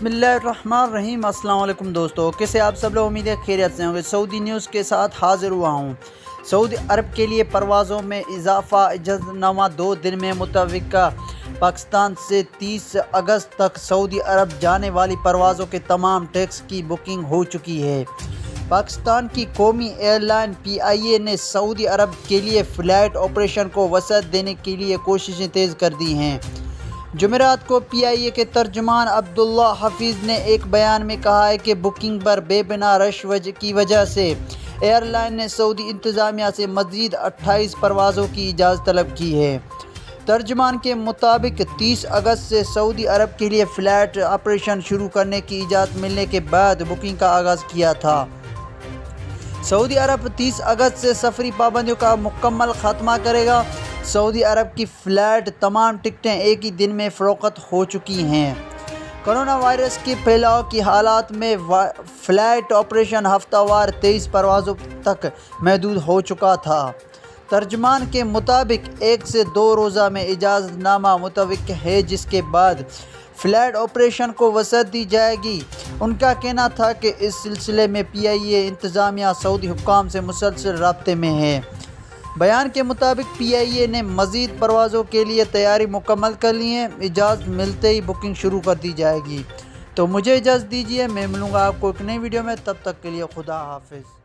बिस्मिल्लाहिर्रहमानिर्रहीम। अस्सलाम वालेकुम दोस्तों, कैसे आप सब लोग, उम्मीद है खैरियत से होंगे। सऊदी न्यूज़ के साथ हाजिर हुआ हूँ। सऊदी अरब के लिए परवाज़ों में इजाफ़ा। इजाज़तनामा 2 दिन में मुतविक्का पाकिस्तान से 30 अगस्त तक सऊदी अरब जाने वाली परवाज़ों के तमाम टैक्स की बुकिंग हो चुकी है। पाकिस्तान की कौमी एयरलाइन PIA ने सऊदी अरब के लिए फ़्लाइट ऑपरेशन को वसअत देने के लिए कोशिशें तेज़ कर दी हैं। जुमेरात को PIA के तर्जुमान अब्दुल्ला हफीज़ ने एक बयान में कहा है कि बुकिंग पर बेबुनियाद रश की वजह से एयरलाइन ने सऊदी इंतज़ामिया से मज़ीद 28 परवाज़ों की इजाज़त तलब की है। तर्जुमान के मुताबिक 30 अगस्त से सऊदी अरब के लिए फ़्लाइट ऑपरेशन शुरू करने की इजाज़त मिलने के बाद बुकिंग का आगाज़ किया था। सऊदी अरब 30 अगस्त से सफरी पाबंदियों का मुकम्मल खात्मा करेगा। सऊदी अरब की फ़्लाइट तमाम टिकटें एक ही दिन में फ़रोख्त हो चुकी हैं। कोरोना वायरस के फैलाव की हालात में फ़्लाइट ऑपरेशन हफ्तावार 23 परवाज़ों तक महदूद हो चुका था। तर्जुमान के मुताबिक 1 से 2 रोज़ा में इजाज़तनामा मुतवक्किल है, जिसके बाद फ़्लाइट ऑपरेशन को वसअत दी जाएगी। उनका कहना था कि इस सिलसिले में PIA इंतज़ामिया सऊदी हुक्काम से मुसलसल राब्ते में है। बयान के मुताबिक PIA ने मज़ीद परवाज़ों के लिए तैयारी मुकम्मल कर ली है। इजाज़त मिलते ही बुकिंग शुरू कर दी जाएगी। तो मुझे इजाज़त दीजिए, मैं मिलूँगा आपको एक नई वीडियो में। तब तक के लिए खुदा हाफिज़।